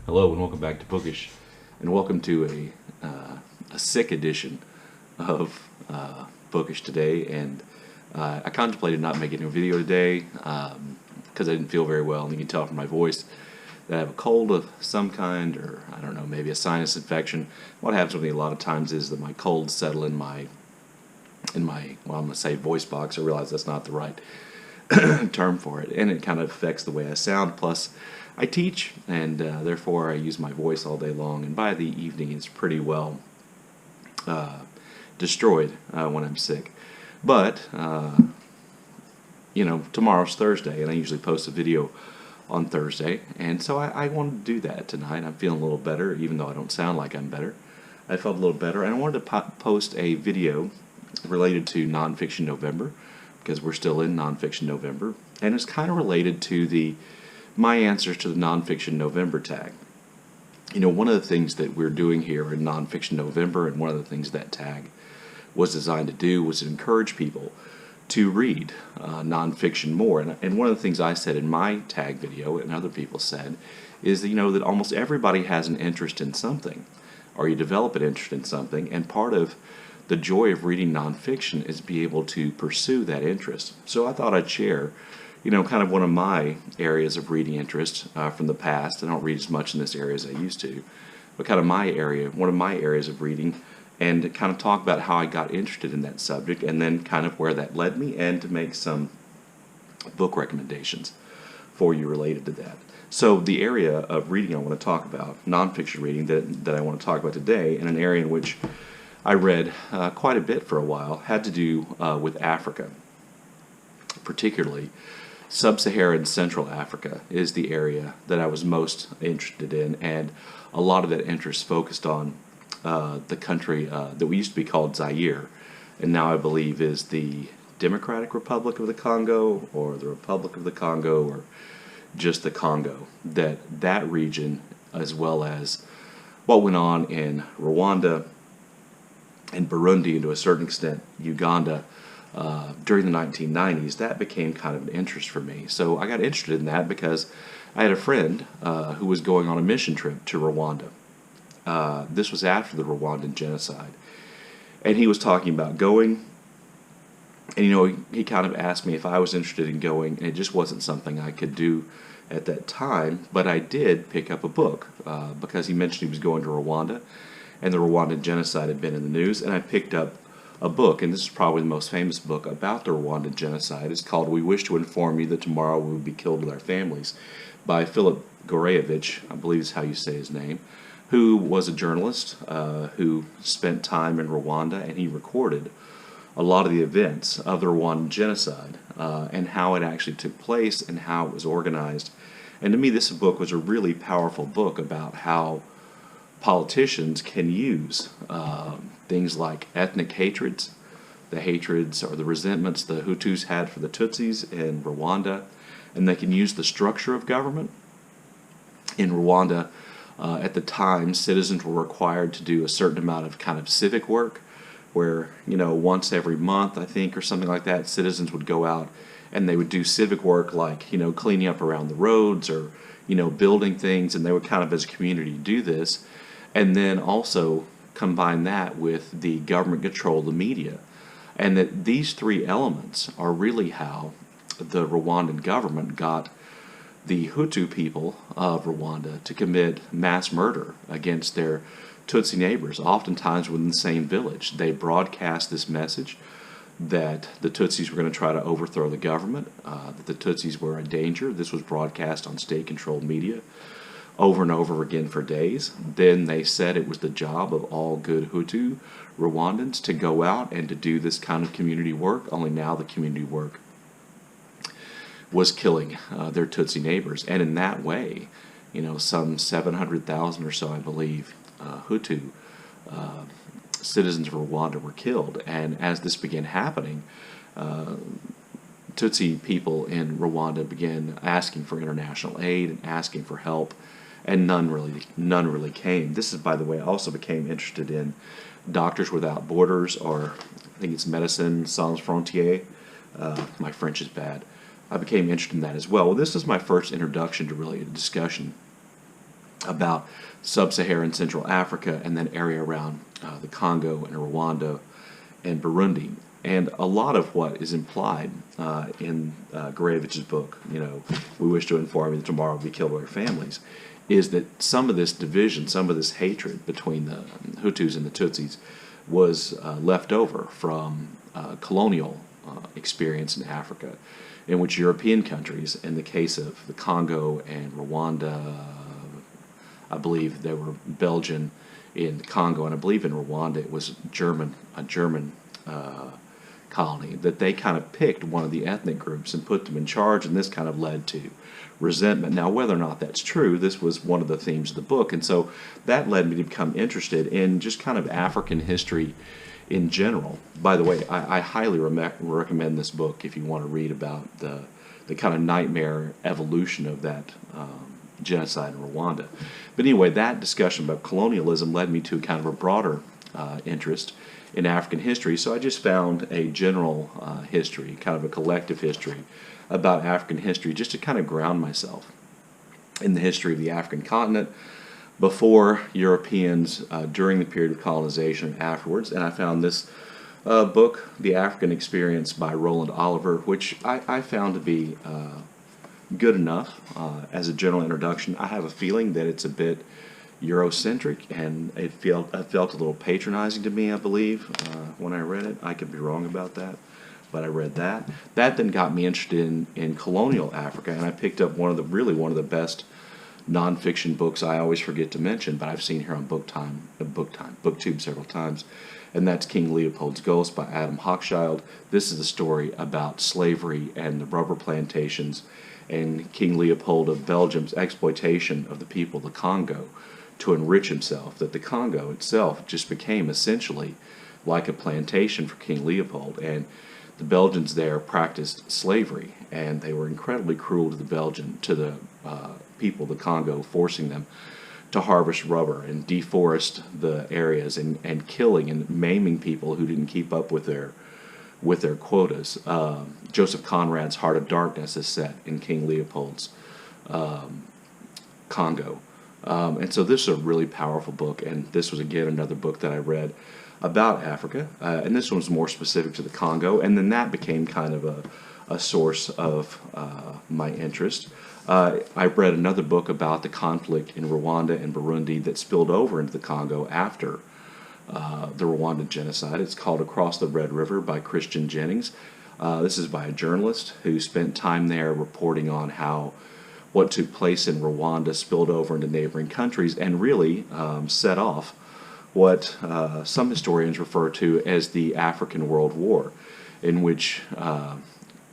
Hello and welcome back to Bookish, and welcome to a sick edition of Bookish today. And I contemplated not making a video today because I didn't feel very well, and you can tell from my voice that I have a cold of some kind, or I don't know, maybe a sinus infection. What happens with me a lot of times is that my colds settle in my well, I'm going to say voice box. I realize that's not the right term for it, and it kind of affects the way I sound. Plus, I teach, and therefore I use my voice all day long, and by the evening it's pretty well destroyed when I'm sick. But, tomorrow's Thursday, and I usually post a video on Thursday, and so I wanted to do that tonight. I'm feeling a little better, even though I don't sound like I'm better. I felt a little better, and I wanted to post a video related to Nonfiction November, because we're still in Nonfiction November, and it's kind of related to my answers to the Nonfiction November tag. You know, one of the things that we're doing here in Nonfiction November, and one of the things that tag was designed to do, was to encourage people to read nonfiction more. And one of the things I said in my tag video, and other people said, is that, that almost everybody has an interest in something, or you develop an interest in something, and part of the joy of reading nonfiction is be able to pursue that interest. So I thought I'd share kind of one of my areas of reading interest from the past. I don't read as much in this area as I used to, but kind of one of my areas of reading, and kind of talk about how I got interested in that subject, and then kind of where that led me, and to make some book recommendations for you related to that. So the area of reading I want to talk about, nonfiction reading that I want to talk about today, and an area in which I read quite a bit for a while, had to do with Africa, particularly Sub Saharan Central Africa is the area that I was most interested in, and a lot of that interest focused on the country that we used to be called Zaire, and now I believe is the Democratic Republic of the Congo, or the Republic of the Congo, or just the Congo. That region, as well as what went on in Rwanda and Burundi, and to a certain extent Uganda, during the 1990s, that became kind of an interest for me. So I got interested in that because I had a friend who was going on a mission trip to Rwanda. This was after the Rwandan genocide. And he was talking about going, and he kind of asked me if I was interested in going, and it just wasn't something I could do at that time, but I did pick up a book because he mentioned he was going to Rwanda, and the Rwandan genocide had been in the news, and I picked up a book, and this is probably the most famous book about the Rwandan genocide. It's called "We Wish to Inform You That Tomorrow We Will Be Killed with Our Families" by Philip Gorevich, I believe is how you say his name, who was a journalist who spent time in Rwanda, and he recorded a lot of the events of the Rwandan genocide and how it actually took place and how it was organized. And to me, this book was a really powerful book about how politicians can use things like ethnic hatreds, the hatreds or the resentments the Hutus had for the Tutsis in Rwanda, and they can use the structure of government. In Rwanda, at the time, citizens were required to do a certain amount of kind of civic work, where, once every month, I think, or something like that, citizens would go out and they would do civic work like, cleaning up around the roads, or, building things, and they would kind of, as a community, do this. And then also combine that with the government control of the media. And that these three elements are really how the Rwandan government got the Hutu people of Rwanda to commit mass murder against their Tutsi neighbors, oftentimes within the same village. They broadcast this message that the Tutsis were going to try to overthrow the government, that the Tutsis were a danger. This was broadcast on state-controlled media over and over again for days. Then they said it was the job of all good Hutu Rwandans to go out and to do this kind of community work, only now the community work was killing their Tutsi neighbors. And in that way, some 700,000 or so, I believe, Hutu citizens of Rwanda were killed. And as this began happening, Tutsi people in Rwanda began asking for international aid and asking for help, and none really came. This is, by the way, I also became interested in Doctors Without Borders, or I think it's Médecins Sans Frontières. My French is bad. I became interested in that as well. Well, this is my first introduction to really a discussion about Sub Saharan Central Africa and that area around the Congo and Rwanda and Burundi. And a lot of what is implied in Gorevich's book, We Wish to Inform You That Tomorrow Will Be Killed by Your Families, is that some of this division, some of this hatred between the Hutus and the Tutsis was left over from colonial experience in Africa, in which European countries, in the case of the Congo and Rwanda, I believe they were Belgian in the Congo, and I believe in Rwanda it was a German colony, that they kind of picked one of the ethnic groups and put them in charge, and this kind of led to resentment. Now, whether or not that's true, this was one of the themes of the book, and so that led me to become interested in just kind of African history in general. By the way, I highly recommend this book if you want to read about the kind of nightmare evolution of that genocide in Rwanda. But anyway, that discussion about colonialism led me to kind of a broader interest in African history. So I just found a general history, kind of a collective history about African history, just to kind of ground myself in the history of the African continent before Europeans, during the period of colonization, and afterwards. And I found this book, The African Experience by Roland Oliver, which I found to be good enough as a general introduction. I have a feeling that it's a bit Eurocentric, and it felt a little patronizing to me, I believe, when I read it. I could be wrong about that, but I read that. That then got me interested in colonial Africa, and I picked up one of the best nonfiction books I always forget to mention, but I've seen here on BookTube several times, and that's King Leopold's Ghost by Adam Hochschild. This is a story about slavery and the rubber plantations and King Leopold of Belgium's exploitation of the people of the Congo to enrich himself, that the Congo itself just became essentially like a plantation for King Leopold, and the Belgians there practiced slavery, and they were incredibly cruel to the people of the Congo, forcing them to harvest rubber and deforest the areas, and killing and maiming people who didn't keep up with their quotas. Joseph Conrad's Heart of Darkness is set in King Leopold's Congo. And so this is a really powerful book, and this was again another book that I read about Africa, and this one was more specific to the Congo, and then that became kind of a source of my interest. I read another book about the conflict in Rwanda and Burundi that spilled over into the Congo after the Rwandan genocide. It's called Across the Red River by Christian Jennings. This is by a journalist who spent time there reporting on how what took place in Rwanda spilled over into neighboring countries, and really set off what some historians refer to as the African World War, in which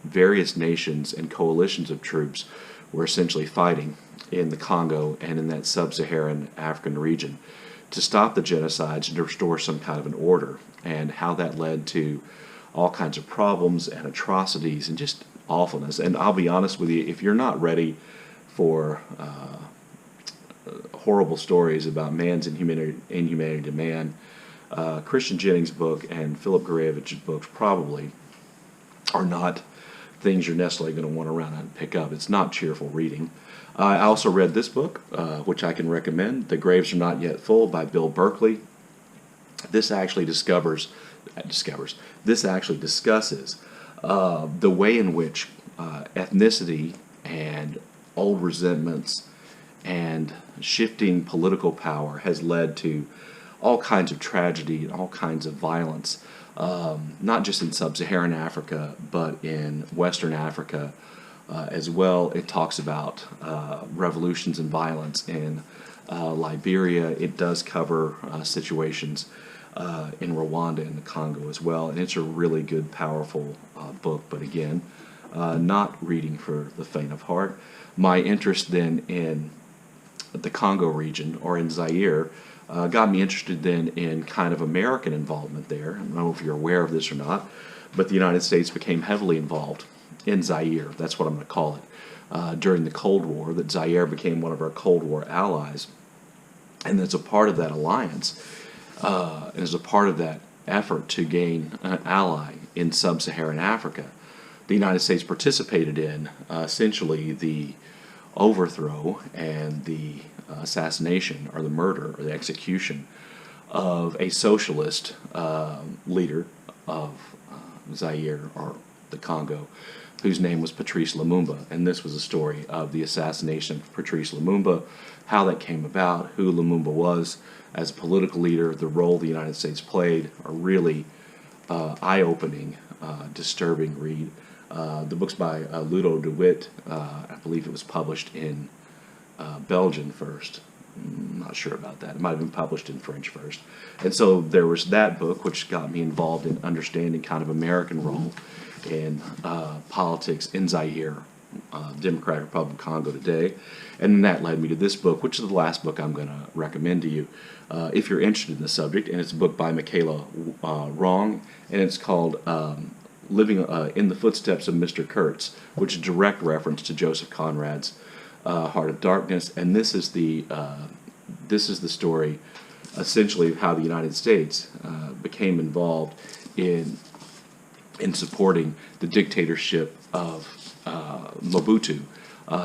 various nations and coalitions of troops were essentially fighting in the Congo and in that sub-Saharan African region to stop the genocides and to restore some kind of an order, and how that led to all kinds of problems and atrocities and just awfulness. And I'll be honest with you, if you're not ready for horrible stories about man's inhumanity to man, Christian Jennings' book and Philip Gorevich's books probably are not things you're necessarily going to want to run out and pick up. It's not cheerful reading. I also read this book, which I can recommend, The Graves Are Not Yet Full by Bill Berkeley. This actually discusses the way in which ethnicity and old resentments and shifting political power has led to all kinds of tragedy and all kinds of violence, not just in sub-Saharan Africa, but in Western Africa as well. It talks about revolutions and violence in Liberia. It does cover situations in Rwanda and the Congo as well, and it's a really good, powerful book, but again, not reading for the faint of heart. My interest then in the Congo region, or in Zaire, got me interested then in kind of American involvement there. I don't know if you're aware of this or not, but the United States became heavily involved in Zaire. That's what I'm going to call it. During the Cold War, that Zaire became one of our Cold War allies. And as a part of that alliance, and as a part of that effort to gain an ally in sub-Saharan Africa, the United States participated in essentially the overthrow and the assassination or the murder or the execution of a socialist leader of Zaire or the Congo, whose name was Patrice Lumumba. And this was a story of the assassination of Patrice Lumumba, how that came about, who Lumumba was as a political leader, the role the United States played, a really eye-opening, disturbing read. The book's by Ludo de Witt. I believe it was published in Belgian first. I'm not sure about that. It might have been published in French first. And so there was that book, which got me involved in understanding kind of American role in politics in Zaire, Democratic Republic of Congo today. And then that led me to this book, which is the last book I'm going to recommend to you if you're interested in the subject. And it's a book by Michaela Wrong, and it's called Living in the Footsteps of Mr. Kurtz, which is a direct reference to Joseph Conrad's Heart of Darkness. And this is the story, essentially, of how the United States became involved in supporting the dictatorship of Mobutu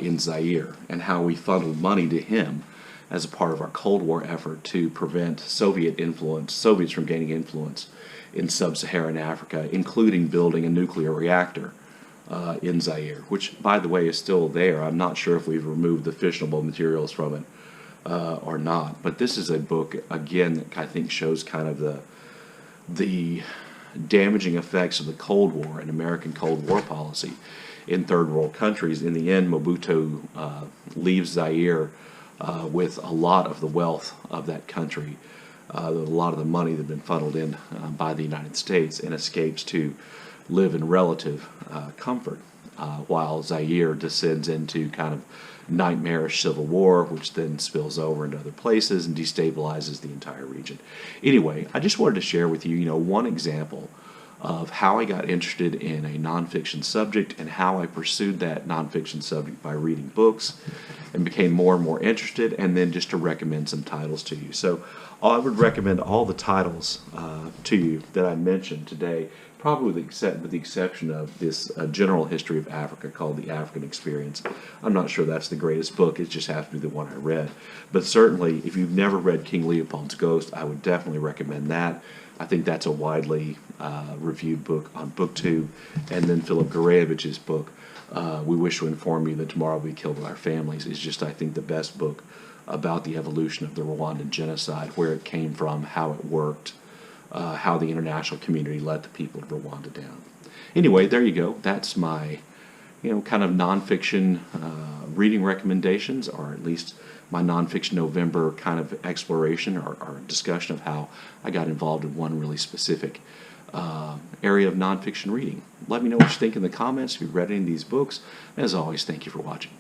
in Zaire, and how we funneled money to him as a part of our Cold War effort to prevent Soviets from gaining influence in Sub Saharan Africa, including building a nuclear reactor in Zaire, which, by the way, is still there. I'm not sure if we've removed the fissionable materials from it or not. But this is a book, again, that I think shows kind of the damaging effects of the Cold War and American Cold War policy in third world countries. In the end, Mobutu leaves Zaire with a lot of the wealth of that country, a lot of the money that had been funneled in by the United States, and escapes to live in relative comfort, while Zaire descends into kind of nightmarish civil war, which then spills over into other places and destabilizes the entire region. Anyway, I just wanted to share with you, one example of how I got interested in a nonfiction subject and how I pursued that nonfiction subject by reading books and became more and more interested, and then just to recommend some titles to you. So I would recommend all the titles to you that I mentioned today, probably with the exception of this general history of Africa called The African Experience. I'm not sure that's the greatest book. It just happens to be the one I read. But certainly, if you've never read King Leopold's Ghost, I would definitely recommend that. I think that's a widely reviewed book on BookTube. And then Philip Garayevich's book, We Wish to Inform You That Tomorrow We'll Be Killed by Our Families, is just, I think, the best book about the evolution of the Rwandan genocide, where it came from, how it worked, how the international community let the people of Rwanda down. Anyway, there you go. That's my, kind of nonfiction reading recommendations, or at least my Nonfiction November kind of exploration or discussion of how I got involved in one really specific area of nonfiction reading. Let me know what you think in the comments if you've read any of these books. As always, thank you for watching.